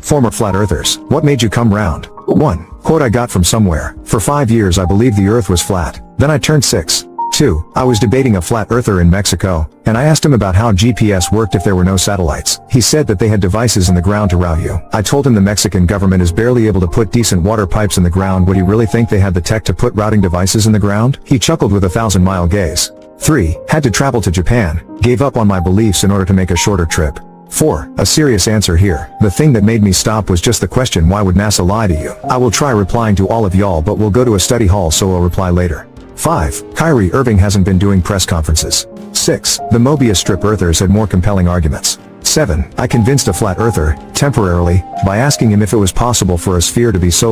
Former flat earthers, what made you come round? 1. Quote I got from somewhere. For 5 years I believed the earth was flat. Then I turned 6. 2. I was debating a flat earther in Mexico, and I asked him about how GPS worked if there were no satellites. He said that they had devices in the ground to route you. I told him the Mexican government is barely able to put decent water pipes in the ground. Would he really think they had the tech to put routing devices in the ground? He chuckled with a 1,000-mile gaze. 3. Had to travel to Japan. Gave up on my beliefs in order to make a shorter trip. 4. A serious answer here. The thing that made me stop was just the question, why would NASA lie to you? I will try replying to all of y'all, but we'll go to a study hall, so I'll reply later. 5. Kyrie Irving hasn't been doing press conferences. 6. The Mobius strip earthers had more compelling arguments. 7. I convinced a flat earther, temporarily, by asking him if it was possible for a sphere to be so